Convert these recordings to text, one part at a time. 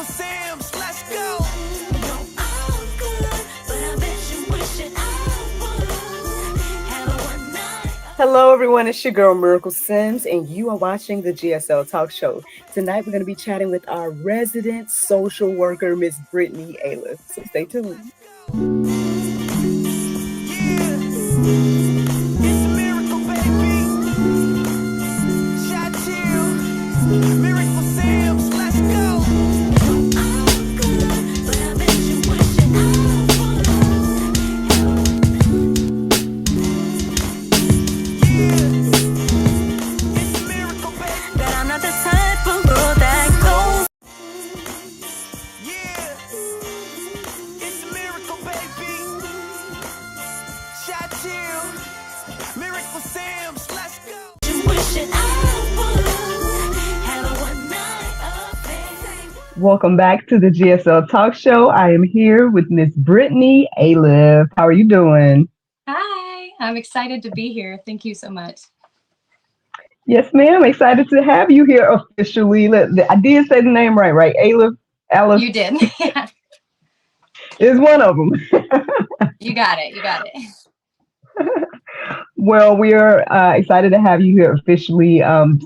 Sims, let's go. Hello, everyone. It's your girl, Miracle Sims, and you are watching the GSL Talk Show. Tonight, we're going to be chatting with our resident social worker, Miss Brittany Aliff. So stay tuned. Welcome back to the GSL Talk Show. I am here with Miss Brittany Aliff. How are you doing? Hi, I'm excited to be here. Thank you so much. Yes, ma'am. Excited to have you here officially. I did say the name right? Aliff? Aliff? You did. Yeah. Is one of them. You got it. Well, we are excited to have you here officially.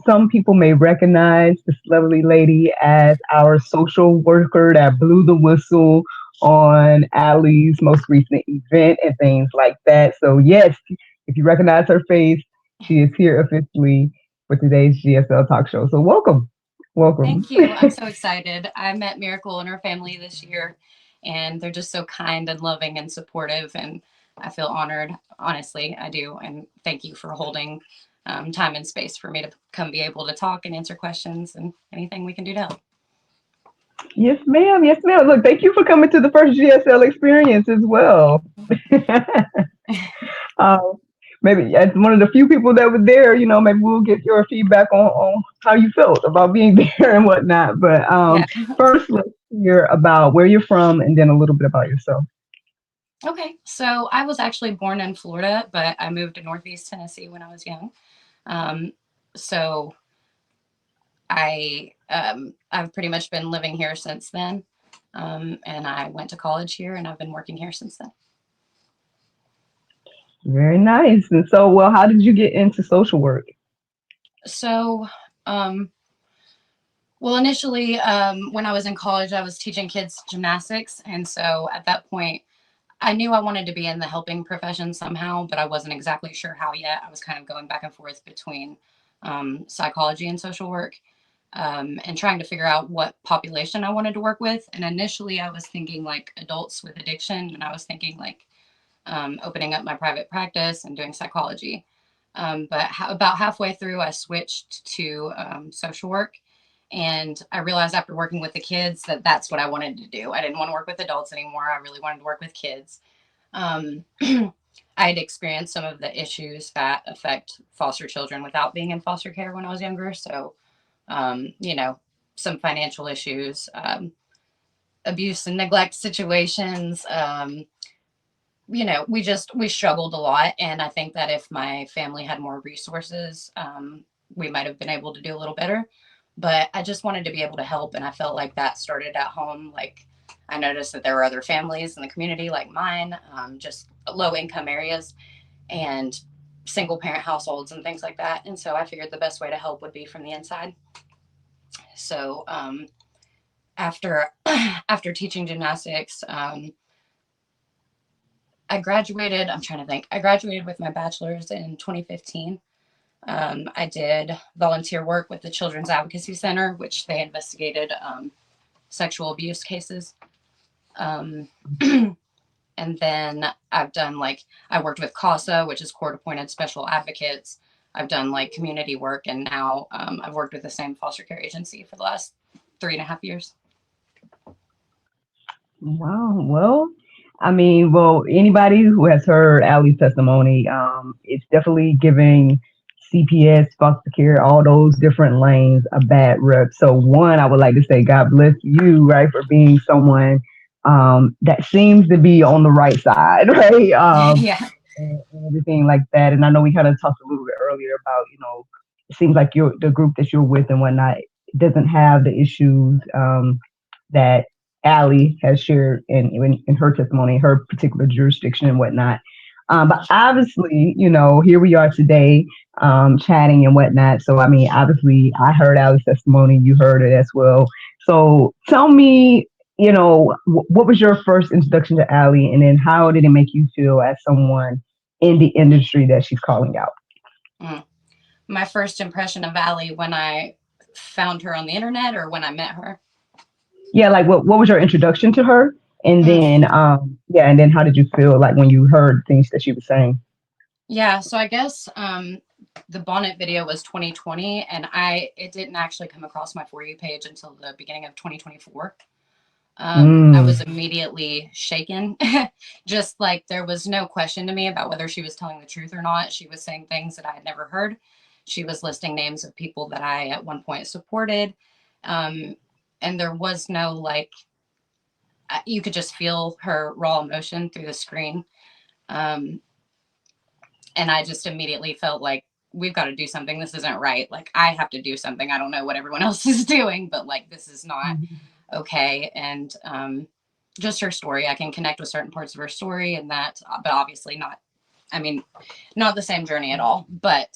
Some people may recognize this lovely lady as our social worker that blew the whistle on Allie's most recent event and things like that. So, yes, if you recognize her face, she is here officially for today's GSL Talk Show. So, welcome. Welcome. Thank you. I'm so excited. I met Miracle and her family this year, and they're just so kind and loving and supportive. And I feel honored. Honestly, I do. And thank you for holding time and space for me to come be able to talk and answer questions and anything we can do to help. Yes, ma'am. Yes, ma'am. Look, thank you for coming to the first GSL experience as well. um, maybe as one of the few people that were there, maybe we'll get your feedback on how you felt about being there and whatnot. But Yeah. first, let's hear about where you're from and then a little bit about yourself. Okay. So I was actually born in Florida, but I moved to Northeast Tennessee when I was young. So I've pretty much been living here since then. And I went to college here and I've been working here since then. Very nice. And so, well, how did you get into social work? So, well, initially, when I was in college, I was teaching kids gymnastics. And so at that point, I knew I wanted to be in the helping profession somehow, but I wasn't exactly sure how yet. I was kind of going back and forth between psychology and social work. And trying to figure out what population I wanted to work with. And initially, I was thinking like adults with addiction, and I was thinking like opening up my private practice and doing psychology. But about halfway through, I switched to social work. And I realized after working with the kids that that's what I wanted to do. I didn't want to work with adults anymore. I really wanted to work with kids. I had experienced some of the issues that affect foster children without being in foster care when I was younger. So, some financial issues, abuse and neglect situations. We struggled a lot. And I think that if my family had more resources, we might have been able to do a little better. But I just wanted to be able to help. And I felt like that started at home. Like I noticed that there were other families in the community like mine, just low income areas and single parent households and things like that. And so I figured the best way to help would be from the inside. So after teaching gymnastics, I graduated. I'm trying to think. I graduated with my bachelor's in 2015. I did volunteer work with the Children's Advocacy Center, which they investigated sexual abuse cases. And then I've done I worked with CASA, which is Court Appointed Special Advocates. I've done community work, and now I've worked with the same foster care agency for the last 3.5 years. Wow. Well, anybody who has heard Allie's testimony, it's definitely giving CPS, foster care, all those different lanes a bad rep. So one, I would like to say, God bless you, right, for being someone that seems to be on the right side, right? Yeah. And everything like that. And I know we kind of talked a little bit earlier about, it seems like the group that you're with and whatnot doesn't have the issues that Allie has shared in her testimony, her particular jurisdiction and whatnot. But obviously, here we are today, chatting and whatnot. So, I mean, obviously, I heard Allie's testimony. You heard it as well. So, tell me, what was your first introduction to Allie, and then how did it make you feel as someone in the industry that she's calling out? Mm. My first impression of Allie when I found her on the internet or when I met her. Yeah, like what was your introduction to her? And Mm. then yeah, and then how did you feel like when you heard things that she was saying? Yeah, so I guess the bonnet video was 2020, and it didn't actually come across my For You page until the beginning of 2024. I Mm, was immediately shaken. Just like there was no question to me about whether she was telling the truth or not. She was saying things that I had never heard. She was listing names of people that I at one point supported. Um, and there was no like, you could just feel her raw emotion through the screen. Um, and I just immediately felt like, we've got to do something. This isn't right. Like, I have to do something. I don't know what everyone else is doing, but like, this is not okay. And just her story, I can connect with certain parts of her story, and that, but obviously not. I mean, not the same journey at all. But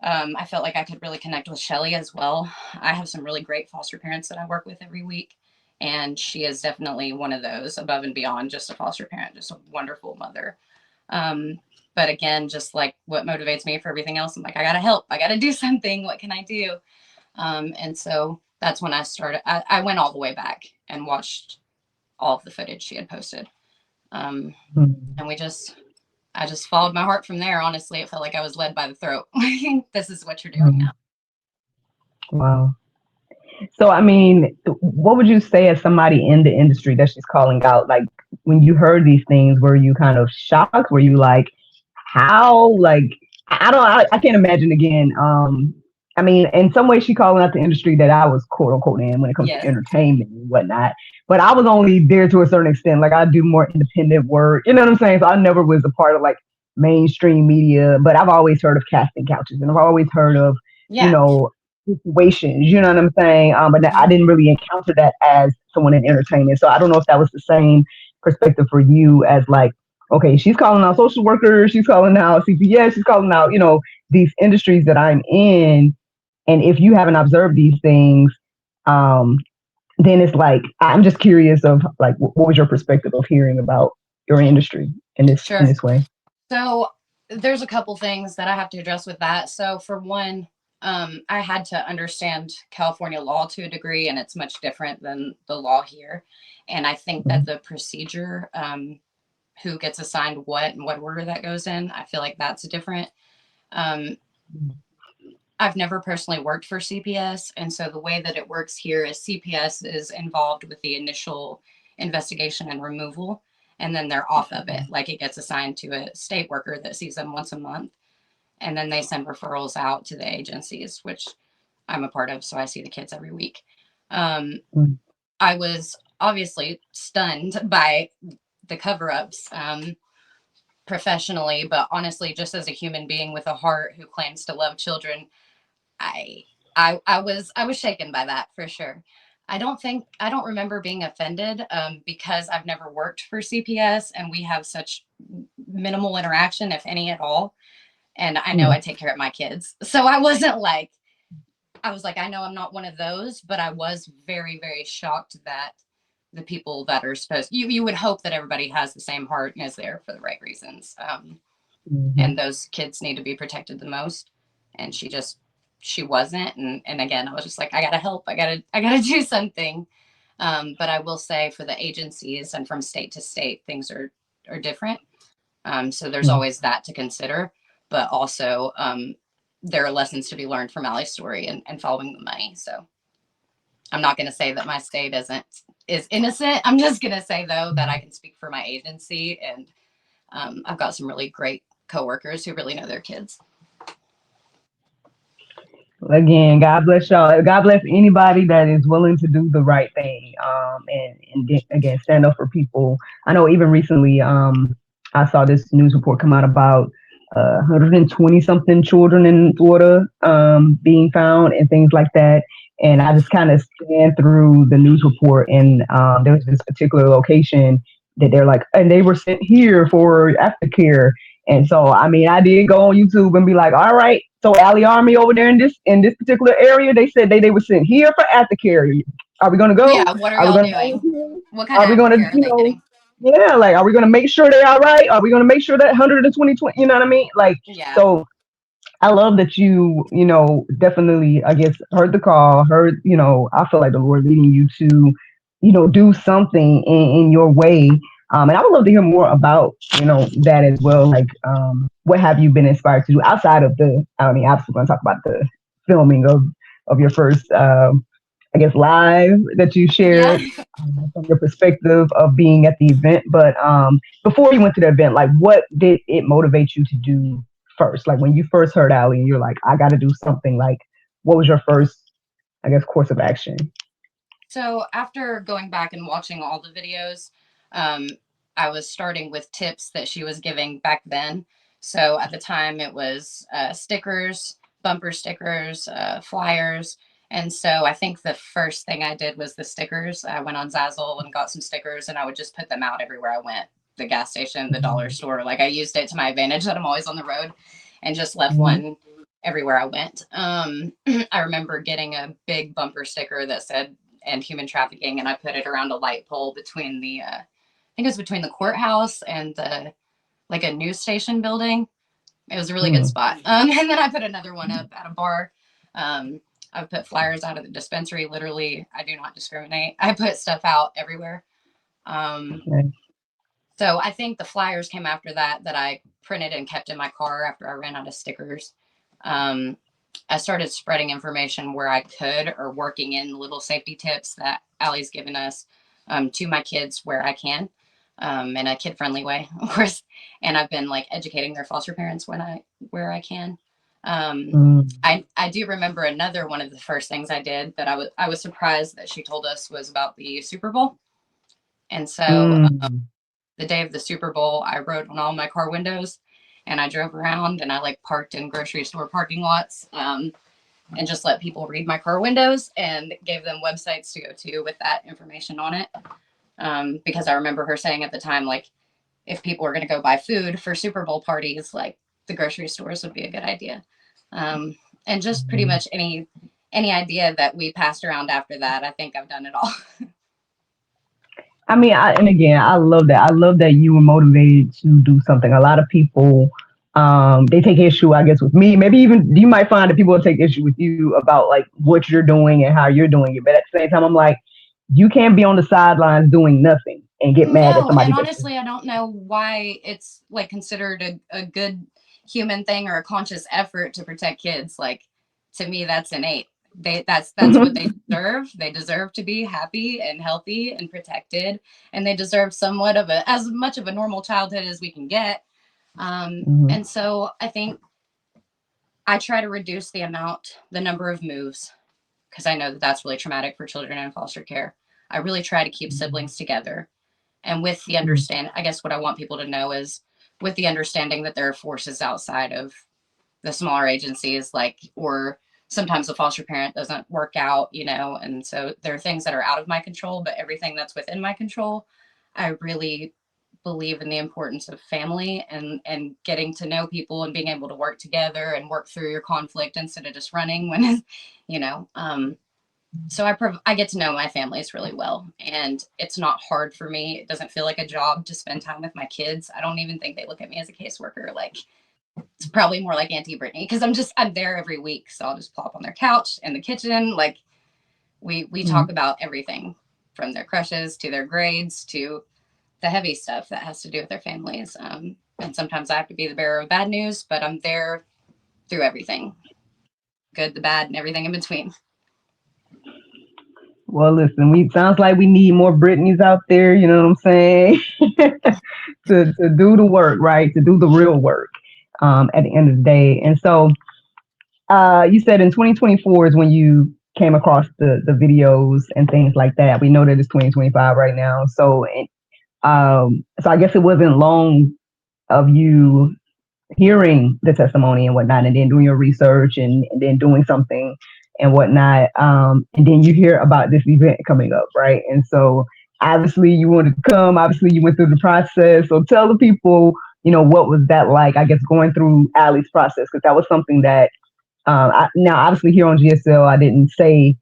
I felt like I could really connect with Shelly as well. I have some really great foster parents that I work with every week, and she is definitely one of those above and beyond just a foster parent, just a wonderful mother. Um, but again, just like what motivates me for everything else, I'm like, I gotta help. I gotta do something. What can I do? And so that's when I started. I went all the way back and watched all of the footage she had posted. Um, mm, and I just followed my heart from there. Honestly, it felt like I was led by the throat. This is what you're doing mm. now. Wow. So, I mean, what would you say as somebody in the industry that she's calling out? Like, when you heard these things, were you kind of shocked? Were you like, how? Like, I don't, I can't imagine again. I mean, in some ways, she calling out the industry that I was quote unquote in when it comes to Yes. entertainment and whatnot. But I was only there to a certain extent. Like, I do more independent work. You know what I'm saying? So I never was a part of like mainstream media. But I've always heard of casting couches, and I've always heard of, you Yeah. know, situations. You know what I'm saying? But I Mhm. didn't really encounter that as someone in entertainment. So I don't know if that was the same perspective for you as like, okay, she's calling out social workers, she's calling out CPS, she's calling out, these industries that I'm in. And if you haven't observed these things, um, then it's like I'm just curious of like what was your perspective of hearing about your industry in Sure. this way? So there's a couple things that I have to address with that. So for one, I had to understand California law to a degree, and it's much different than the law here. And I think that the procedure, who gets assigned what and what order that goes in, I feel like that's different. Um, I've never personally worked for CPS, and so the way that it works here is CPS is involved with the initial investigation and removal, and then they're off of it. Like it gets assigned to a state worker that sees them once a month, and then they send referrals out to the agencies, which I'm a part of, so I see the kids every week. Um, Mm, I was obviously stunned by the cover ups, professionally, but honestly, just as a human being with a heart who claims to love children, I I was shaken by that for sure. I don't remember being offended, because I've never worked for CPS and we have such minimal interaction, if any at all. And I know mm, I take care of my kids, so I wasn't like, I was like, I know I'm not one of those, but I was very very shocked that the people that are supposed, you would hope that everybody has the same heart and is there for the right reasons. And mhm, those kids need to be protected the most, and she wasn't. And again, I was just like, I gotta help, I gotta do something. But I will say for the agencies and from state to state, things are different. So there's mm, always that to consider, but also there are lessons to be learned from Allie's story and following the money. So I'm not going to say that my state is innocent. I'm just going to say though that I mm. can speak for my agency, and I've got some really great coworkers who really know their kids. Again, God bless y'all. God bless anybody that is willing to do the right thing. And again, stand up for people. I know even recently, I saw this news report come out about 120 something children in Florida being found and things like that. and I just kind of scanned through the news report, and there was this particular location that they're like, and they were sent here for aftercare. And so, I mean, I did go on YouTube and be like, all right, so Alley Army over there in this particular area, they said they were sent here for aftercare. Are we gonna go? Yeah, what are Are we y'all gonna go doing? here? What kind Are of we gonna, aftercare are they getting? yeah, like, are we gonna make sure they're all right? Are we gonna make sure that 120, you know what I mean? Like, Yeah. so I love that definitely, I guess, heard the call, I feel like the Lord leading you to, do something in your way. And I would love to hear more about, that as well. Like, what have you been inspired to do outside of I mean, obviously, we're going to talk about the filming of your first, I guess, live that you Yeah. shared from your perspective of being at the event. But before you went to the event, like, what did it motivate you to do first? Like, when you first heard Ali and you're like, I got to do something, like, what was your first, I guess, course of action? So after going back and watching all the videos, um, I was starting with tips that she was giving back then. So at the time, it was stickers, bumper stickers, flyers. And so I think the first thing I did was the stickers. I went on Zazzle and got some stickers, and I would just put them out everywhere I went, the gas station, the dollar store. Like, I used it to my advantage that I'm always on the road, and just left Mhm. one everywhere I went. I remember getting a big bumper sticker that said and human trafficking, and I put it around a light pole between I think it was between the courthouse and the like a news station building. It was a really good Mm. spot. And then I put another one up at a bar. Um, I've put flyers out at the dispensary. Literally, I do not discriminate. I put stuff out everywhere. Um, Okay. so I think the flyers came after that, that I printed and kept in my car after I ran out of stickers. Um, I started spreading information where I could, or working in little safety tips that Allie's given us, to my kids where I can, in a kid friendly way, of course. And I've been like educating their foster parents where I can. Mm. I do remember another one of the first things I did that I was surprised that she told us was about the Super Bowl. And so Mm. the day of the Super Bowl, I wrote on all my car windows, and I drove around and I like parked in grocery store parking lots, and just let people read my car windows and gave them websites to go to with that information on it. Because I remember her saying at the time, like, if people were going to go buy food for Super Bowl parties, like, the grocery stores would be a good idea. Um, and just pretty much any idea that we passed around after that, I think I've done it all. I mean, and again, I love that. I love that you were motivated to do something. A lot of people, they take issue, I guess, with me. Maybe even you might find that people will take issue with you about like what you're doing and how you're doing it. But at the same time, I'm like, you can't be on the sidelines doing nothing and get mad at No, somebody and that's honestly, I don't know why it's like considered a good human thing or a conscious effort to protect kids. Like, to me, that's innate. That's what they deserve. They deserve to be happy and healthy and protected, and they deserve somewhat of a as much of a normal childhood as we can get. Mhm. And so I think I try to reduce the number of moves, because I know that that's really traumatic for children in foster care. I really try to keep siblings together, and with the understand, I guess what I want people to know is, with the understanding that there are forces outside of the smaller agencies, like, or sometimes the foster parent doesn't work out, and so there are things that are out of my control, but everything that's within my control, I really believe in the importance of family and getting to know people and being able to work together and work through your conflict instead of just running when you know so I get to know my families really well, and it's not hard for me. It doesn't feel like a job to spend time with my kids. I don't even think they look at me as a caseworker. Like, it's probably more like Auntie Brittany, because I'm there every week, so I'll just plop on their couch in the kitchen. Like, we talk Mhm. about everything from their crushes to their grades to the heavy stuff that has to do with their families. And sometimes I have to be the bearer of bad news, but I'm there through everything, good, the bad, and everything in between. Well, listen, we sounds like we need more Britneys out there. You know what I'm saying? To do the work, right? To do the real work. At the end of the day, and so you said in 2024 is when you came across the videos and things like that. We know that it's 2025 right now, so so I guess it wasn't long of you hearing the testimony and whatnot, and then doing your research and then doing something and whatnot. And then you hear about this event coming up, right? And so obviously you wanted to come. Obviously you went through the process. So tell the people, what was that like? I guess going through Allie's process, because that was something that now obviously here on GSL I didn't say,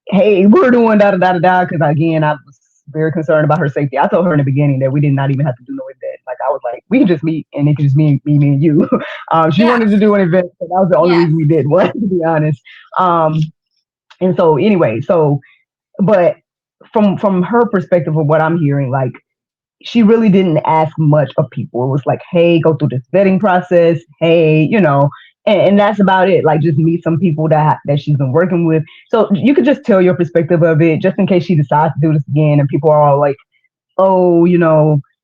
hey, we're doing da da da da da, because again I was very concerned about her safety. I told her in the beginning that we did not even have to do no event. Like I was like, we can just meet and it could just me and you. She Yeah. wanted to do an event, so that was the only Yeah. reason we did one, to be honest. Um, and so anyway, but from her perspective of what I'm hearing, like she really didn't ask much of people. It was like, hey, go through this vetting process. Hey, and that's about it. Like just meet some people that she's been working with. So you could just tell your perspective of it, just in case she decides to do this again, and people are all like, oh,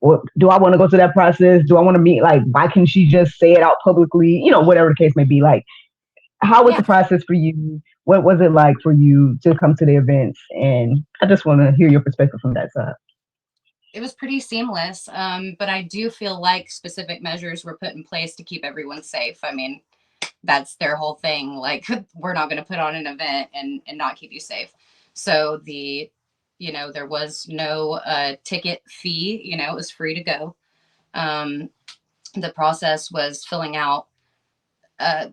well, do I want to go through that process? Do I want to meet? Like, why can't she just say it out publicly? Whatever the case may be. Like, how was the Yeah. process for you? What was it like for you to come to the events? And I just want to hear your perspective from that side. It was pretty seamless, but I do feel like specific measures were put in place to keep everyone safe. I mean, that's their whole thing. Like, we're not going to put on an event and not keep you safe. So there was no ticket fee. It was free to go. Um, the process was filling out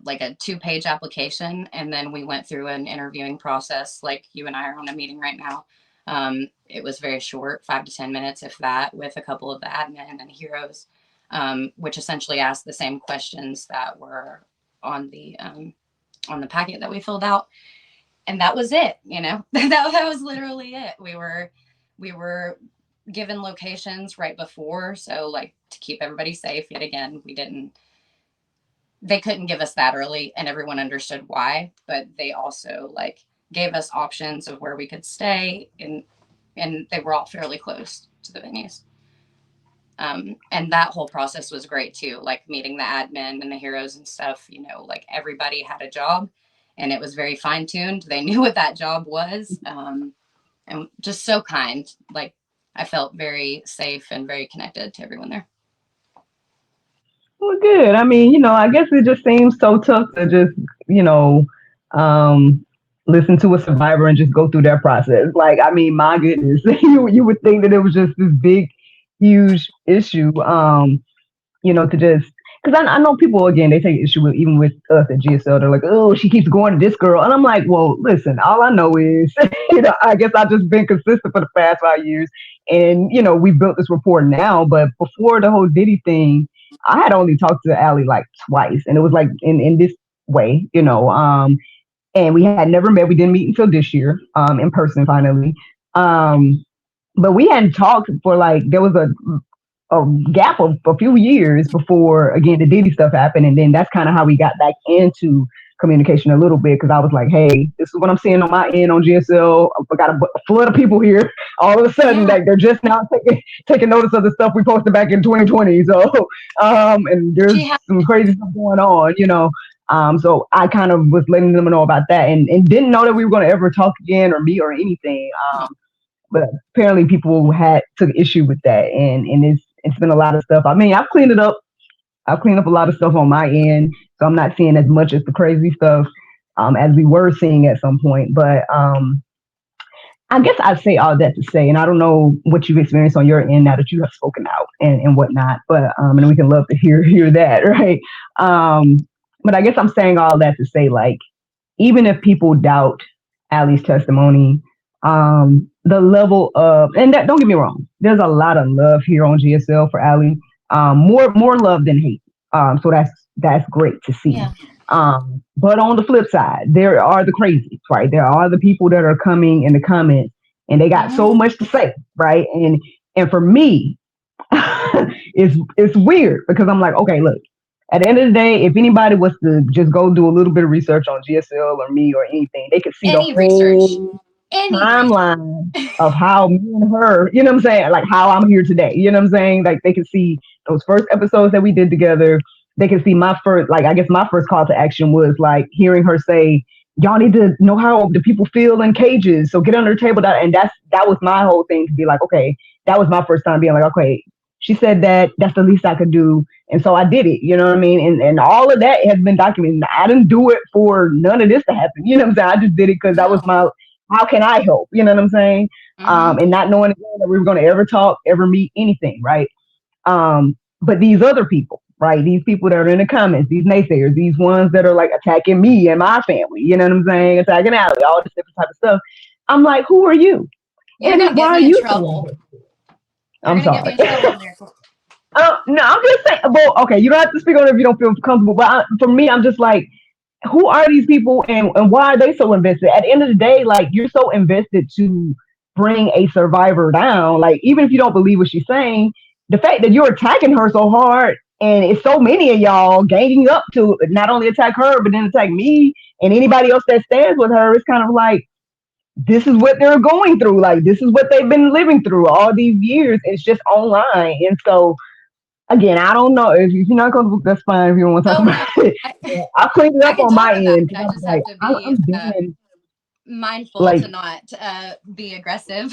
like a 2-page application, and then we went through an interviewing process like you and I are on a meeting right now. It was very short, 5 to 10 minutes, if that, with a couple of the admin and heroes, which essentially asked the same questions that were on the um, on the packet that we filled out, and that was it. That was literally it. We were given locations right before, so like to keep everybody safe. Yet again, we didn't they couldn't give us that early, and everyone understood why, but they also like gave us options of where we could stay, and they were all fairly close to the venues. And that whole process was great too, like meeting the admin and the heroes and stuff. Like everybody had a job, and it was very fine tuned. They knew what that job was, and just so kind. Like I felt very safe and very connected to everyone there. Well, good. I mean, I guess it just seems so tough to just, you know, um, listen to a survivor and just go through their process. Like, I mean, my goodness, you would think that it was just this big, huge issue. To just because I know people again they take issue with even with us at GSL. They're like, oh, she keeps going to this girl, and I'm like, well, listen, all I know is, I guess I've just been consistent for the past 5 years, and we built this rapport now. But before the whole Diddy thing, I had only talked to Allie like twice, and it was like in this way, and we had never met. We didn't meet until this year, in person finally. Um, but we hadn't talked for like there was a gap of a few years before again the Diddy stuff happened, and then that's kind of how we got back into communication a little bit because I was like, hey, this is what I'm seeing on my end on GSL. I got a flood of people here. All of a sudden, Yeah. like they're just now taking notice of the stuff we posted back in 2020. So, and there's She had. some crazy stuff going on. So I kind of was letting them know about that, and didn't know that we were going to ever talk again or meet or anything. But apparently people had took issue with that, and it's been a lot of stuff. I mean, I've cleaned it up. I've cleaned up a lot of stuff on my end, so I'm not seeing as much as the crazy stuff as we were seeing at some point. But I guess I'd say all that to say, and I don't know what you've experienced on your end now that you have spoken out and whatnot, but and we can love to hear that, right? Um, but I guess I'm saying all that to say, like, even if people doubt Allie's testimony, the level of and that don't get me wrong, there's a lot of love here on GSL for Allie, more love than hate. So that's great to see. Yeah. But on the flip side, there are the crazies, right? There are the people that are coming in the comments and they got Hmm. so much to say, right? And for me, it's weird because I'm like, okay, look, at the end of the day, if anybody was to just go do a little bit of research on GSL or me or anything, they could see the Any research. whole Any research. timeline of how me and her, what I'm saying, like how I'm here today. You know what I'm saying? Like they could see those first episodes that we did together. They could see my first, like I guess my first call to action was like hearing her say, "Y'all need to know how the people feel in cages, so get under the table." And that was my whole thing to be like, okay, that was my first time being like, okay, she said that that's the least I could do. And so I did it, you know what I mean? And all of that has been documented. I didn't do it for none of this to happen. You know what I'm saying? I just did it because that was No. my, how can I help? You know what I'm saying? Mm-hmm. And not knowing again that we were going to ever talk, ever meet, anything, right? But these other people, right? These people that are in the comments, these naysayers, these ones that are like attacking me and my family, you know what I'm saying? Attacking Allie, all this different type of stuff. I'm like, who are you? You're And gonna why get are me in you so trouble. invested? You're I'm gonna get me sorry. in trouble on there. No, I'm just saying. Well, okay, you don't have to speak on it if you don't feel comfortable. But for me, I'm just like, who are these people and why are they so invested? At the end of the day, like you're so invested to bring a survivor down. Like even if you don't believe what she's saying, the fact that you're attacking her so hard and it's so many of y'all ganging up to not only attack her but then attack me and anybody else that stands with her, it's kind of like this is what they're going through. Like this is what they've been living through all these years. It's just online, and so again, I don't know if you're not comfortable. That's fine if you don't want to talk Oh about no, it. I, Yeah, I cleaned it I up can on my talk about end it. because I I was just like, have to be I'm done. mindful Like, to not be aggressive.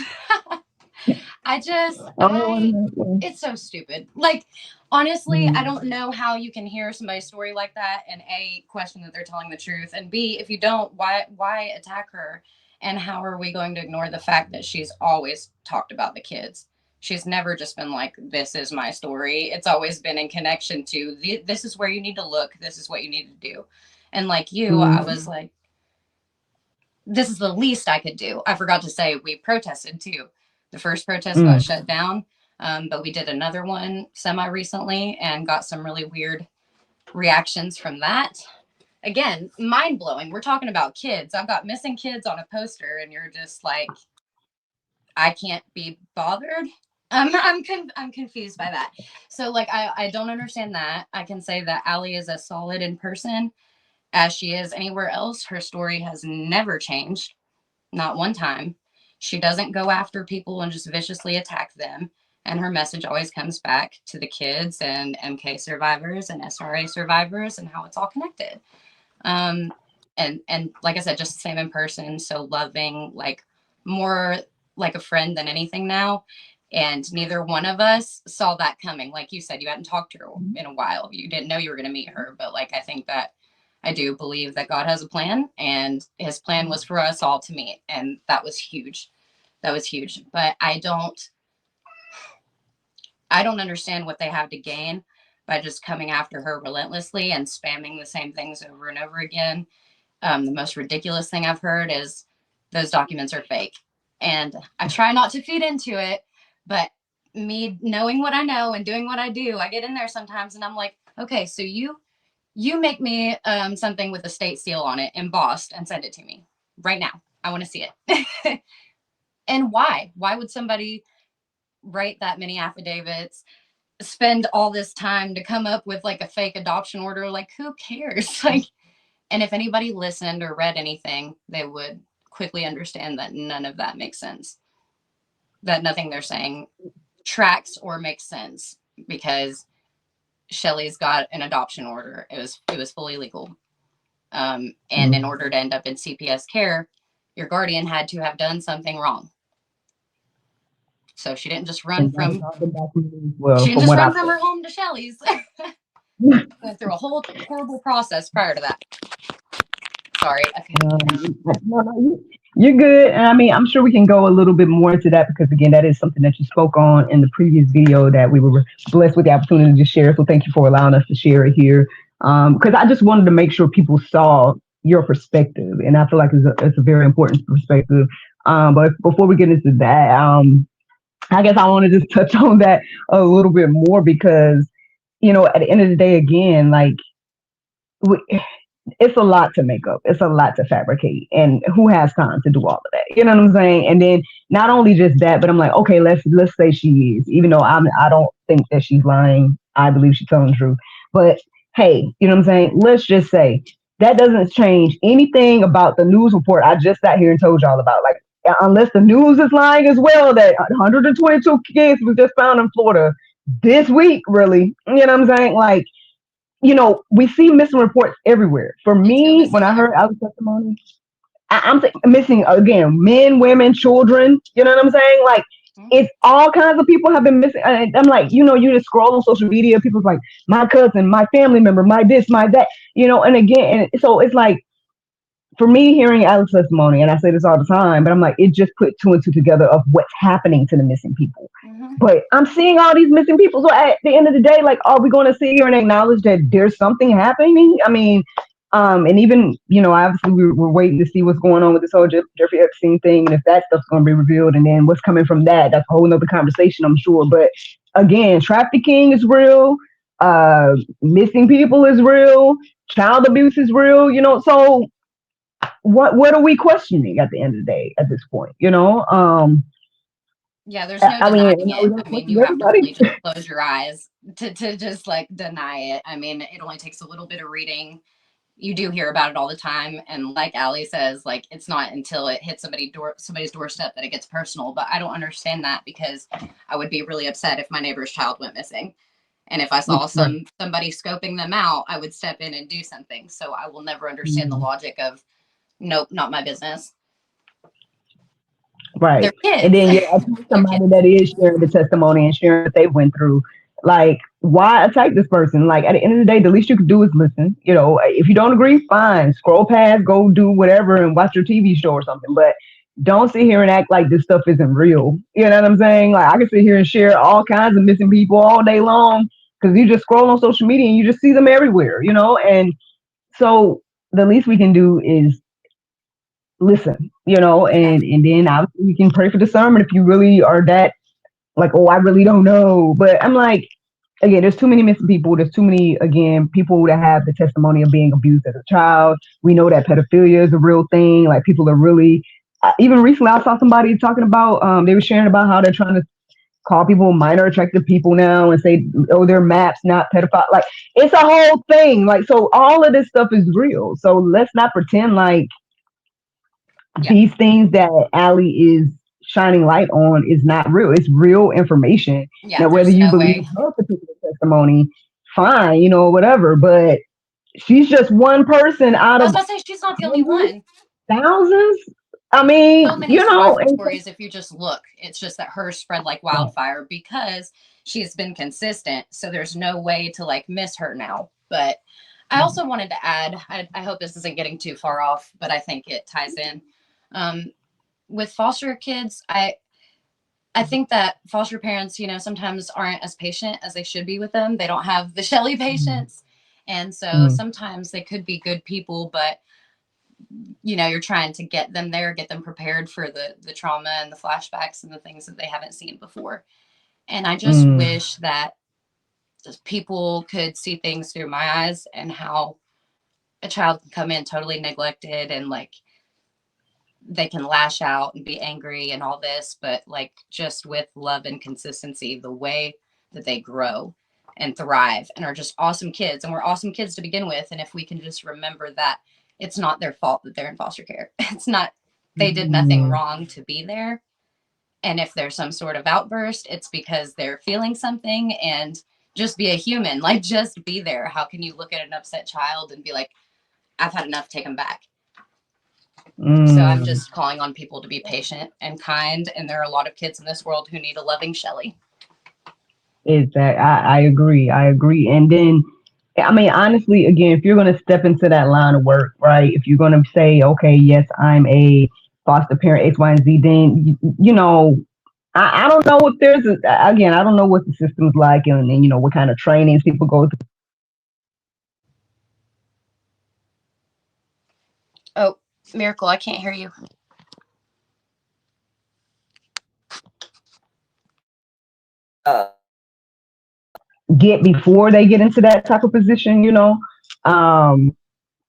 I just, I don't know. it's so stupid. Like, honestly, I Mm, don't know how you can hear somebody's story like that and A, question that they're telling the truth, and B, if you don't, why attack her? And how are we going to ignore the fact that she's always talked about the kids? She's never just been like, this is my story. It's always been in connection to this is where you need to look, this is what you need to do. And like you, I mm, was like, this is the least I could do. I forgot to say we protested too. The first protest got mm, shut down, but we did another one semi recently and got some really weird reactions from that. Again, mind blowing. We're talking about kids. I've got missing kids on a poster, and you're just like, I can't be bothered. I'm confused by that. So like I don't understand that. I can say that Allie is as solid in person as she is anywhere else. Her story has never changed. Not one time. She doesn't go after people and just viciously attack them. And her message always comes back to the kids and MK survivors and SRA survivors and how it's all connected. Um, and like I said, just the same in person. So loving, like more like a friend than anything now. And neither one of us saw that coming. Like you said, you hadn't talked to her in a while. You didn't know you were going to meet her. But like, I think that I do believe that God has a plan, and his plan was for us all to meet. And that was huge. That was huge. But I don't understand what they have to gain by just coming after her relentlessly and spamming the same things over and over again. The most ridiculous thing I've heard is those documents are fake. And I try not to feed into it, but me knowing what I know and doing what I do, I get in there sometimes and I'm like, okay, so you make me something with a state seal on it embossed and send it to me right now. I want to see it. And why? Why would somebody write that many affidavits, spend all this time to come up with like a fake adoption order? Like, who cares? Like, and if anybody listened or read anything, they would quickly understand that none of that makes sense. That nothing they're saying tracks or makes sense because Shelly's got an adoption order. It was fully legal. And in mm. order to end up in CPS care, your guardian had to have done something wrong. So she didn't just run And that is from all been documented as well, she didn't from just what run I've from heard. her home to Shelly's. Went through a whole horrible process prior to that. Sorry. Okay. No, no, you're good. And I mean, I'm sure we can go a little bit more into that because, again, that is something that you spoke on in the previous video that we were blessed with the opportunity to share. So thank you for allowing us to share it here. Because I just wanted to make sure people saw your perspective. And I feel like it's a very important perspective. But before we get into that, I guess I want to just touch on that a little bit more because, at the end of the day, again, like, we, it's a lot to make up. It's a lot to fabricate. And who has time to do all of that? You know what I'm saying? And then not only just that, but I'm like, okay, let's say she is, even though I don't think that she's lying. I believe she's telling the truth. But hey, you know what I'm saying? Let's just say that doesn't change anything about the news report I just sat here and told y'all about. Like, unless the news is lying as well, that 122 kids was just found in Florida this week, really. You know what I'm saying? Like, we see missing reports everywhere. For Me too. me, when Missing I heard everywhere. Ali's testimony, I'm missing again men, women, children. You know what I'm saying? Like It's all kinds of people have been missing. And I'm like, you just scroll on social media. People's like, my cousin, my family member, my this, my that, and again, and so it's like, for me, hearing Alex's testimony, and I say this all the time, but I'm like, it just put two and two together of what's happening to the missing people. Mm-hmm. But I'm seeing all these missing people. So at the end of the day, like, are we going to sit here and acknowledge that there's something happening? I mean, and even, obviously we're waiting to see what's going on with this whole Jeffrey Epstein thing, and if that stuff's going to be revealed, and then what's coming from that. That's a whole nother conversation, I'm sure. But again, trafficking is real. Missing people is real. Child abuse is real. So what are we questioning at the end of the day at this point? Yeah, there's no I mean, denying are it. we gonna I mean, you question have to really everybody? just close your eyes to just like deny it. I mean, it only takes a little bit of reading. You do hear about it all the time, and like Ali says, like it's not until it hits somebody's doorstep that it gets personal. But I don't understand that, because I would be really upset if my neighbor's child went missing. And if I saw Right. somebody scoping them out, I would step in and do something. So I will never understand the Mhm. logic of nope, not my business. Right. They're And kids. then you attack They're somebody kids. that is sharing the testimony and sharing what they went through. Like, why attack this person? Like, at the end of the day, the least you can do is listen. If you don't agree, fine. Scroll past, go do whatever and watch your TV show or something. But don't sit here and act like this stuff isn't real. You know what I'm saying? Like, I can sit here and share all kinds of missing people all day long because you just scroll on social media and you just see them everywhere. And so the least we can do is listen, Yeah. and then obviously you can pray for discernment if you really are that, like, oh, I really don't know. But I'm like, again, there's too many missing people. There's too many, again, people that have the testimony of being abused as a child. We know that pedophilia is a real thing. Like, people are really, even recently I saw somebody talking about, they were sharing about how they're trying to call people minor attractive people now and say, oh, they're maps, not pedophile. Like, it's a whole thing. Like, so all of this stuff is real. So let's not pretend like Yeah. these things that Allie is shining light on is not real. It's real information. Yeah. Now, whether There's you no believe way. her particular testimony, fine, whatever. But she's just one person out I was of about to say she's not the only hundreds, one. thousands. I So mean, many survivor and stories if you just look. It's just that hers spread like right. wildfire because she's been consistent. So there's no way to like miss her now. But I also wanted to add, I hope this isn't getting too far off, but I think it ties in. Um, with foster kids, I think that foster parents, sometimes aren't as patient as they should be with them. They don't have the Shelly patience. And so Mm, sometimes they could be good people, but you're trying to get them there, get them prepared for the trauma and the flashbacks and the things that they haven't seen before. And I just mm, wish that people could see things through my eyes, and how a child can come in totally neglected and like they can lash out and be angry and all this, but like just with love and consistency, the way that they grow and thrive and are just awesome kids. And we're awesome kids to begin with. And if we can just remember that it's not their fault that they're in foster care, it's not, they did nothing mm, wrong to be there. And if there's some sort of outburst, it's because they're feeling something, and just be a human, like just be there. How can you look at an upset child and be like, I've had enough, take them back? So I'm mm. just calling on people to be patient and kind. And there are a lot of kids in this world who need a loving Shelly. Is that I agree. I agree. And then, I mean, honestly, again, if you're going to step into that line of work, right? If you're going to say, okay, yes, I'm a foster parent, X, Y, and Z, then, I don't know if again, I don't know what the system's like, and what kind of trainings people go through. Oh, Miracle, I can't hear you. Get before they get into that type of position, um,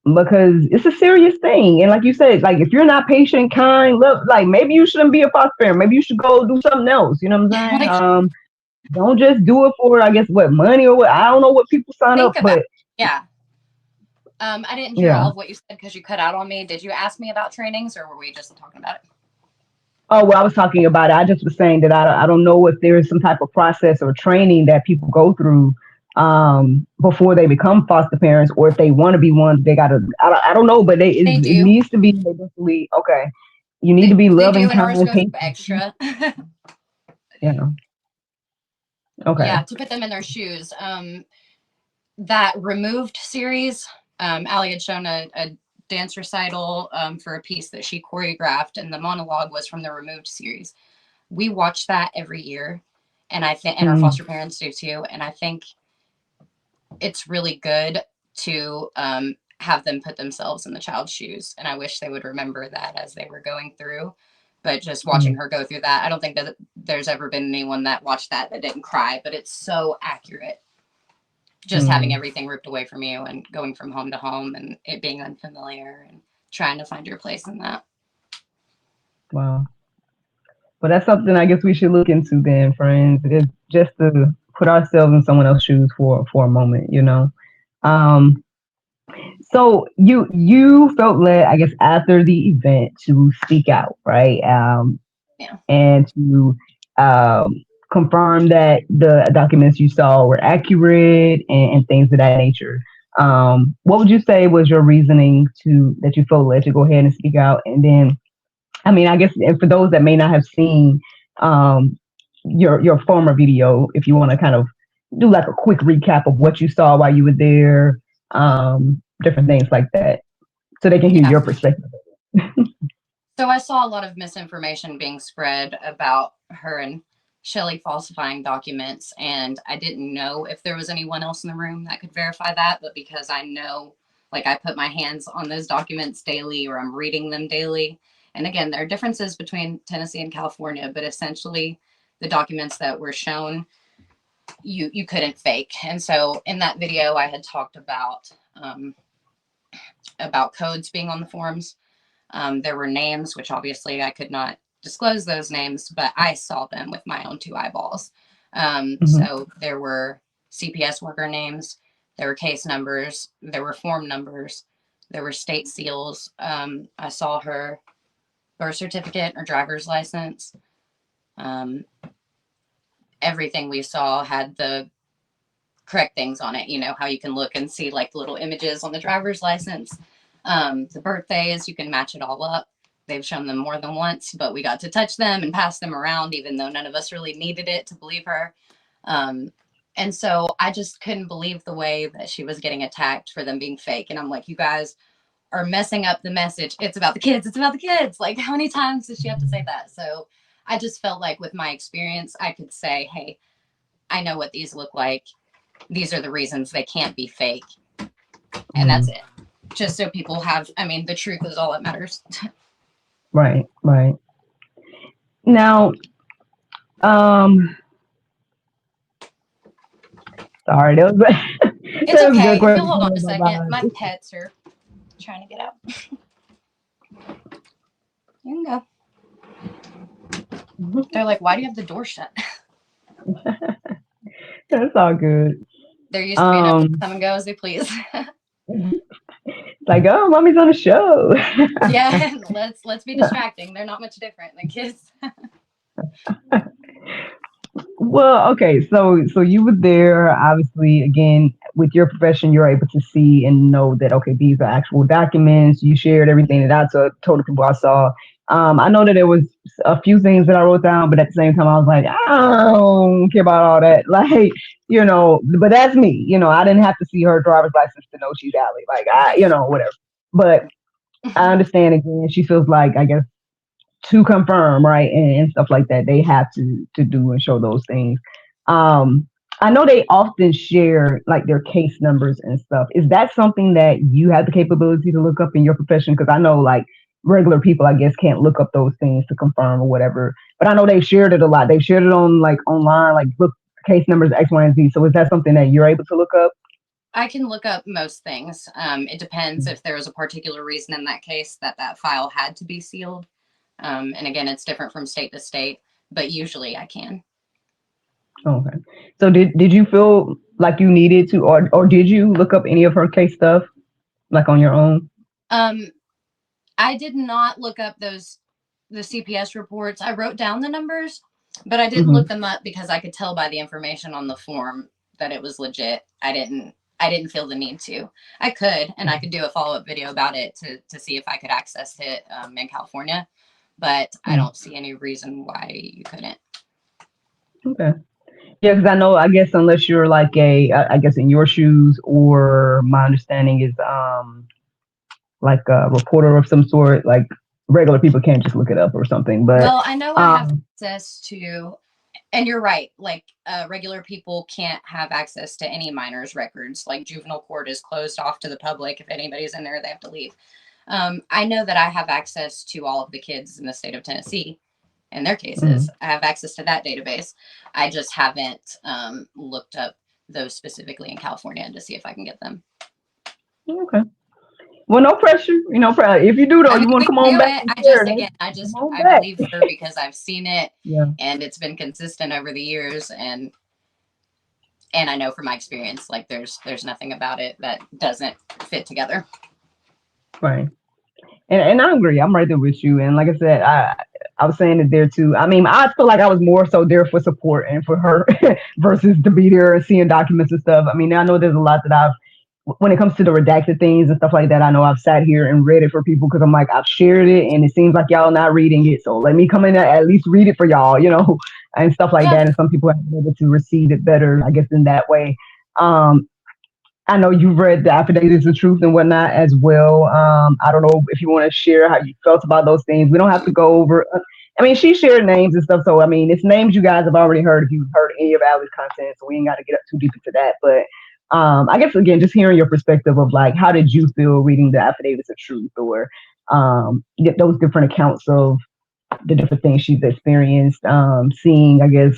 because it's a serious thing. And like you said, like, if you're not patient, kind, love, like, maybe you shouldn't be a foster parent. Maybe you should go do something else. You know what I'm saying? Like, Don't just do it for, I guess, what, money or what. I don't know what people sign up, think about but it. Yeah. I didn't hear all yeah. of what you said because you cut out on me. Did you ask me about trainings, or were we just talking about it? Oh, well, I was talking about it. I just was saying that I don't know if there is some type of process or training that people go through before they become foster parents, or if they want to be one, they gotta. I don't know, but They it do. needs to be basically okay. You need to They, be they loving, do, and ours kind, goes patient. extra. Yeah. Okay. Yeah, to put them in their shoes. That Removed series, Allie had shown a dance recital for a piece that she choreographed, and the monologue was from the Removed series. We watch that every year, and I think, and our Mm, foster parents do too. And I think it's really good to have them put themselves in the child's shoes. And I wish they would remember that as they were going through. But just watching mm, her go through that, I don't think that there's ever been anyone that watched that didn't cry. But it's so accurate. Just having mm. everything ripped away from you and going from home to home and it being unfamiliar and trying to find your place in that. Wow. But that's something I guess we should look into then, friends. It's just to put ourselves in someone else's shoes for a moment, you know. Um, so you felt led, I guess, after the event to speak out, right? Yeah. And to confirm that the documents you saw were accurate and things of that nature. What would you say was your reasoning to that you felt led to go ahead and speak out? And then, I mean, I guess and for those that may not have seen um, your former video, if you want to kind of do like a quick recap of what you saw while you were there, different things like that, so they can hear Yeah. your perspective. So I saw a lot of misinformation being spread about her and Shelly falsifying documents, and I didn't know if there was anyone else in the room that could verify that. But because I know, like, I put my hands on those documents daily, or I'm reading them daily. And again, there are differences between Tennessee and California, but essentially, the documents that were shown, you couldn't fake. And so in that video, I had talked about codes being on the forms. There were names, which obviously I could not disclose those names, but I saw them with my own two eyeballs. Hmm. So there were CPS worker names, there were case numbers, there were form numbers, there were state seals. I saw her birth certificate or driver's license. Um, Everything we saw had the correct things on it. You know how you can look and see like little images on the driver's license, the birthdays, you can match it all up. They've shown them more than once, but we got to touch them and pass them around, even though none of us really needed it to believe her. Um, and so I just couldn't believe the way that she was getting attacked for them being fake. And I'm like, you guys are messing up the message. It's about the kids. It's about the kids. Like, how many times does she have to say that? So I just felt like with my experience, I could say, hey, I know what these look like. These are the reasons they can't be fake. And that's Mm. it. Just so people have, I mean, the truth is all that matters. Right, right. Now, um, sorry, that was It's that was a good okay. If you'll question. hold on a second, my pets are trying to get out. You can go. They're like, why do you have the door shut? That's all good. They're used to being able to Um, come and go as they please. like, oh, mommy's on the show. Yeah, let's be distracting. They're not much different than kids. Well, okay, so you were there, obviously, again, with your profession, you're able to see and know that okay, these are actual documents. You shared everything that told the people I saw. I know that there was a few things that I wrote down, but at the same time, I was like, I don't care about all that. Like, but that's me. I didn't have to see her driver's license to know she's Allie. Like, whatever. But I understand again, she feels like, I guess, to confirm, right, and stuff like that. They have to do and show those things. Um, I know they often share like their case numbers and stuff. Is that something that you have the capability to look up in your profession? Because I know like regular people, I guess, can't look up those things to confirm or whatever. But I know they've shared it a lot. They've shared it on like online, like look case numbers X, Y, and Z. So is that something that you're able to look up? I can look up most things. It depends if there was a particular reason in that case that that file had to be sealed. And again, it's different from state to state, but usually I can. Okay. So did you feel like you needed to, or did you look up any of her case stuff like on your own? Um, I did not look up the CPS reports. I wrote down the numbers, but I didn't look Hmm. them up because I could tell by the information on the form that it was legit. I didn't feel the need to. I could, and I could do a follow up video about it to see if I could access it in California, but I don't see any reason why you couldn't. Okay. Yeah, because I know, I guess unless you're like I guess in your shoes, or my understanding is like a reporter of some sort, like regular people can't just look it up or something. But Well, I know I have um, access to, and you're right, like regular people can't have access to any minors' records. Like juvenile court is closed off to the public. If anybody's in there, they have to leave. I know that I have access to all of the kids in the state of Tennessee and their cases. mhm. I have access to that database. I just haven't looked up those specifically in California to see if I can get them. Okay. Well, no pressure. If you do though, I mean, you want we to come can on do back it. and I share, just, hey, again, come on I back. believe her because I've seen it Yeah. and it's been consistent over the years. And I know from my experience, like there's nothing about it that doesn't fit together. Right. And I agree. I'm right there with you. And like I said, I was saying it there too. I mean, I feel like I was more so there for support and for her versus to be there and seeing documents and stuff. I mean, I know there's a lot that when it comes to the redacted things and stuff like that, I know I've sat here and read it for people because I'm like, I've shared it and it seems like y'all not reading it. So let me come in and at least read it for y'all, and stuff like Yeah, that. And some people have been able to receive it better, I guess, in that way. Um, I know you've read the affidavits of truth and whatnot as well. I don't know if you want to share how you felt about those things. We don't have to go over. I mean, she shared names and stuff, so I mean, it's names you guys have already heard if you've heard any of Allie's content. So we ain't got to get up too deep into that. But I guess again, just hearing your perspective of like, how did you feel reading the affidavits of truth, or those different accounts of the different things she's experienced, seeing, I guess,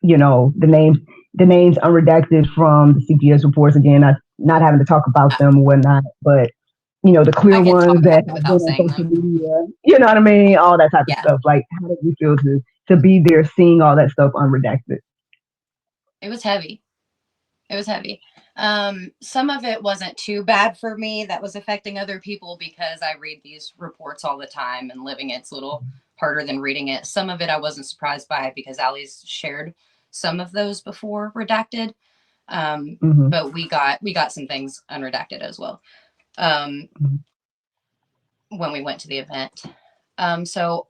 the names unredacted from the CPS reports. Again, not having to talk about them or whatnot, but the clear I can talk ones about that it have been without on saying social them. media. You know what I mean? All that type of Yeah, stuff. Like, how did you feel to be there, seeing all that stuff unredacted? it was heavy. It was heavy. Some of it wasn't too bad for me that was affecting other people because I read these reports all the time and living it's a little harder than reading it. Some of it I wasn't surprised by because Allie's shared some of those before redacted. Hmm. But we got some things unredacted as well when we went to the event. So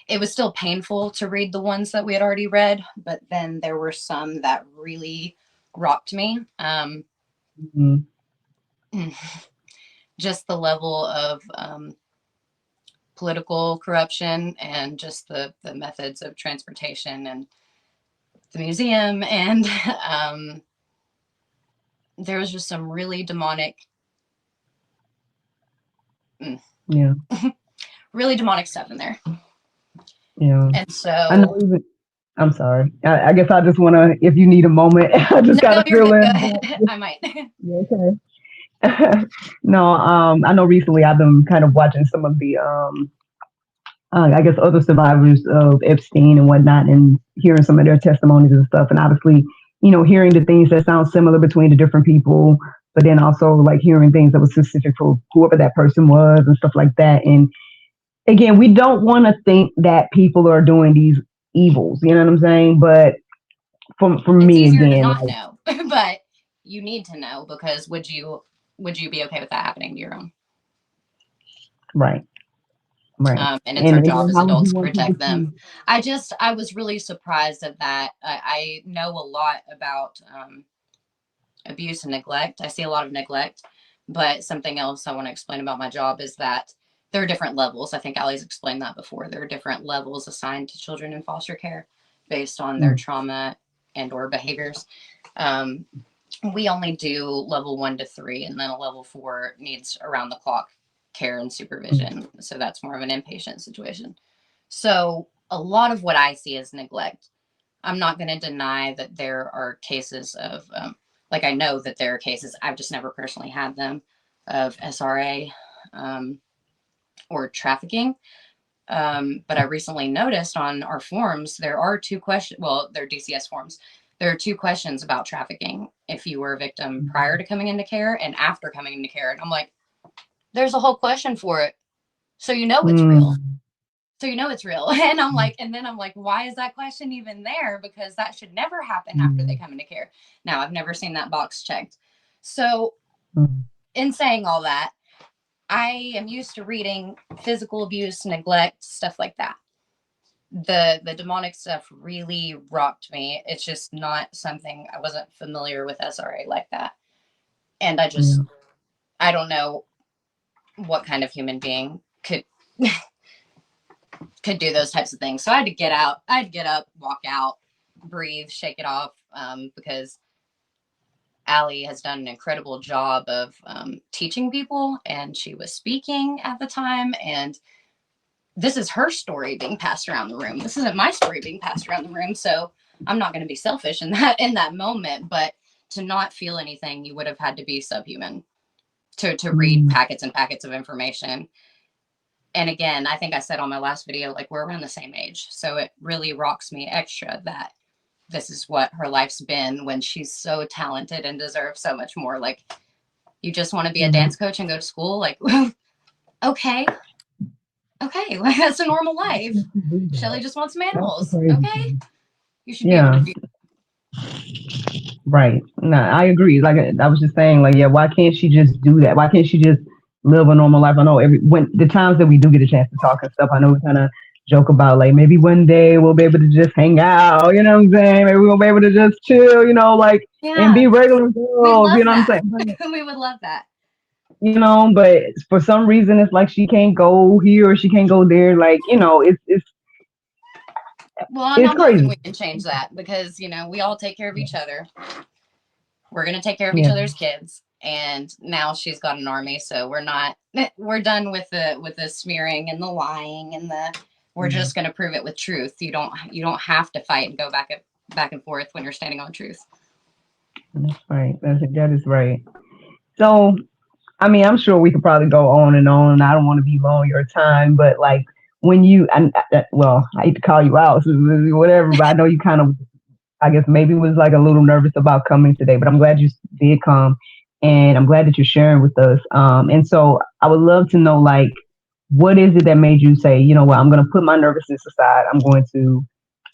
it was still painful to read the ones that we had already read, but then there were some that really rocked me. Hmm. Just the level of political corruption and just the methods of transportation and the museum. And there was just some really demonic, mm, Yeah. really demonic stuff in there. Yeah. And I know. so, Even I'm sorry. I guess I just want to. If you need a moment, I just no, no, gotta you're fill good. Go in. ahead. But I might. yeah, okay. No, I know recently I've been kind of watching some of the I guess other survivors of Epstein and whatnot, and hearing some of their testimonies and stuff, and obviously, hearing the things that sound similar between the different people, but then also like hearing things that was specific for whoever that person was and stuff like that. And again, we don't want to think that people are doing these evils, you know what I'm saying? But for It's me, easier to again, not like, know, but you need to know because would you be okay with that happening to your own? right, right, And it's our and job then as how would you adults to want people protect them. to? I was really surprised at that. I know a lot about abuse and neglect. I see a lot of neglect, but something else I want to explain about my job is that there are different levels. I think Ali's explained that before. There are different levels assigned to children in foster care based on their Mm, trauma and or behaviors. Um, we only do level 1 to 3, and then a level 4 needs around the clock care and mm, supervision. So that's more of an inpatient situation. So a lot of what I see is neglect. I'm not going to deny that there are cases of, like, I know that there are cases, I've just never personally had them, of SRA um, or trafficking. But I recently noticed on our forms, there are two questions, well, they're DCS forms. There are two questions about trafficking if you were a victim prior to coming into care and after coming into care. And I'm like, there's a whole question for it. So you know it's real. mm, So you know it's real. And I'm mm, like, and then I'm like, why is that question even there? Because that should never happen after they mm, come into care. Now, I've never seen that box checked. So, mm, in saying all that, I am used to reading physical abuse, neglect, stuff like that. The demonic stuff really rocked me. It's just not something I wasn't familiar with SRA like that. And Yeah. I don't know what kind of human being could do those types of things. So I had to get out. I had to get up, walk out, breathe, shake it off, because Allie has done an incredible job of teaching people, and she was speaking at the time, and this is her story being passed around the room. This isn't my story being passed around the room, so I'm not going to be selfish in that moment. But to not feel anything, you would have had to be subhuman to read Mm. packets and packets of information. And again, I think I said on my last video, like we're around the same age, so it really rocks me extra that this is what her life's been when she's so talented and deserves so much more. Like, you just want to be a Yeah. dance coach and go to school? Like, okay, okay, like that's a normal Why life. can't you do Shelly that? just wants some That's the animals. crazy Okay, thing. you should be able to Yeah. do. Right. No, I agree. Like I was just saying, like, yeah, why can't she just do that? Why can't she just live a normal life? I know every when the times that we do get a chance to talk and stuff, I know we kind of joke about like maybe one day we'll be able to just hang out, you know what I'm saying? Maybe we'll be able to just chill, like and be Yeah, regular we'd girls, you love know what I'm that. saying? But, We would love that. but for some reason it's like she can't go here or she can't go there. Like, Well, and it's I'm hoping crazy. we can change that because we all take care of Yeah. each other. We're gonna take care of each Yeah. other's kids, and now she's got an army, so we're not. We're done with the smearing and the lying and the. We're Yeah. just gonna prove it with truth. You don't have to fight and go back and forth when you're standing on truth. That's right. That is right. So I mean, I'm sure we could probably go on and on. And I don't want to be long your time, but like when you, and well, I hate to call you out, so whatever, but I know you kind of, I guess maybe was like a little nervous about coming today, but I'm glad you did come, and I'm glad that you're sharing with us. And so I would love to know, like, what is it that made you say, you know what, I'm going to put my nervousness aside. I'm going to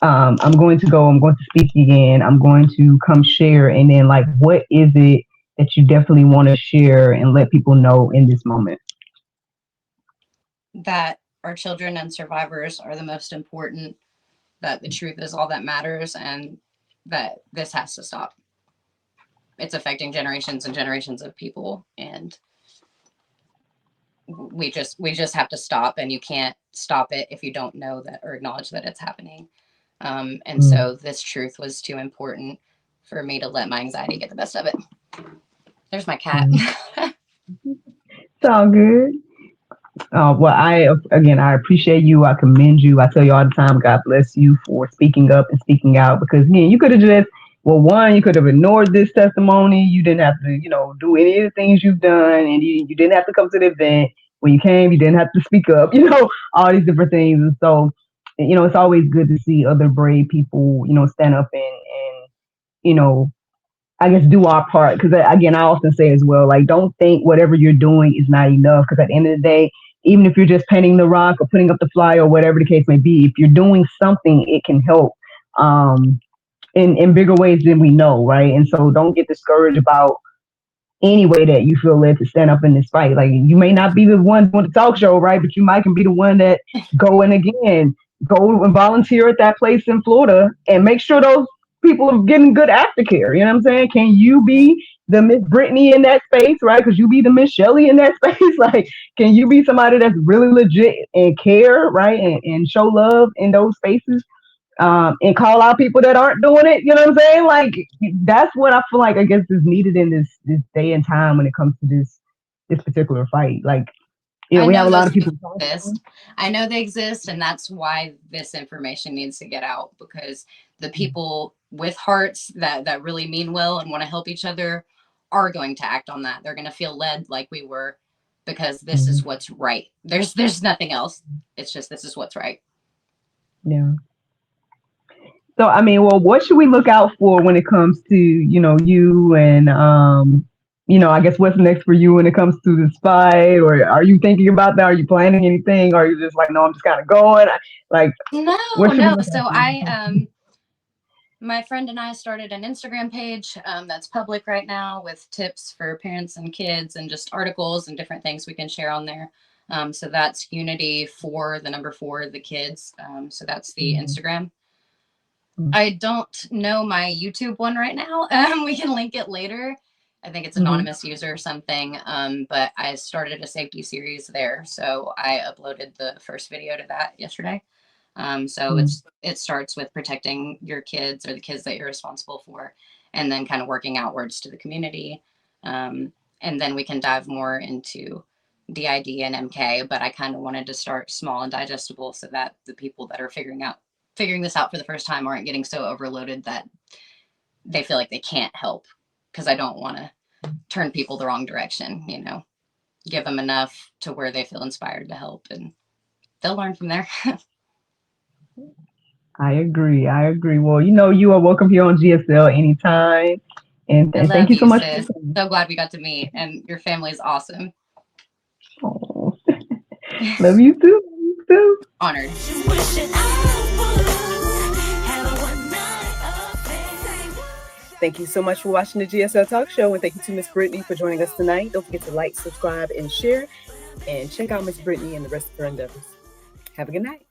go. I'm going to speak again. I'm going to come share. And then, like, what is it that you definitely want to share and let people know in this moment? That our children and survivors are the most important. That the truth is all that matters, and that this has to stop. It's affecting generations and generations of people, and we just have to stop. And you can't stop it if you don't know that or acknowledge that it's happening. And Mm. so this truth was too important for me to let my anxiety get the best of it. There's my cat. Yeah. It's all good. Well, I appreciate you. I commend you. I tell you all the time, God bless you for speaking up and speaking out because man, you could have just, well, one, you could have ignored this testimony. You didn't have to, do any of the things you've done, and you didn't have to come to the event. When you came, you didn't have to speak up. All these different things, and so, it's always good to see other brave people, stand up and you know I guess do our part because again, I often say as well, like don't think whatever you're doing is not enough because at the end of the day, even if you're just painting the rock or putting up the flyer or whatever the case may be, if you're doing something, it can help in bigger ways than we know, right? And so don't get discouraged about any way that you feel led to stand up in this fight. Like you may not be the one doing the talk show, right? But you might can be the one that go and again go and volunteer at that place in Florida and make sure those people are getting good aftercare. You know what I'm saying? Can you be the Miss Brittany in that space, right? Because you be the Miss Shelley in that space. Like, can you be somebody that's really legit and care, right? And show love in those spaces and call out people that aren't doing it. You know what I'm saying? Like that's what I feel like I guess is needed in this day and time when it comes to this particular fight. Like, I we have know a lot those of people people talking. exist. I know they exist, and that's why this information needs to get out because the people with hearts that really mean well and want to help each other are going to act on that. They're going to feel led like we were because this Mhm. is what's right. There's nothing else. It's just this is what's right. Yeah. So I mean, well, what should we look out for when it comes to you and I guess what's next for you when it comes to this fight? Or are you thinking about that? Are you planning anything? Or are you just like, no, I'm just kind of going? Like, No, what should we no. look out So for? I my friend and I started an Instagram page that's public right now with tips for parents and kids and just articles and different things we can share on there. So that's Unity for the number 4, the kids. So that's the Instagram. I don't know my YouTube one right now. We can link it later. I think it's anonymous user or something. But I started a safety series there, so I uploaded the first video to that yesterday. So it starts with protecting your kids or the kids that you're responsible for, and then kind of working outwards to the community. And then we can dive more into DID and MK. But I kind of wanted to start small and digestible so that the people that are figuring this out for the first time aren't getting so overloaded that they feel like they can't help, because I don't want to turn people the wrong direction, give them enough to where they feel inspired to help, and they'll learn from there. I agree. I agree. Well, you are welcome here on GSL anytime. I And thank love you so you, much for sis. coming. So glad we got to meet, and your family is awesome. Oh, love you too. Love you too. Honored. Thank you so much for watching the GSL Talk Show, and thank you to Miss Brittany for joining us tonight. Don't forget to like, subscribe, and share, and check out Miss Brittany and the rest of her endeavors. Have a good night.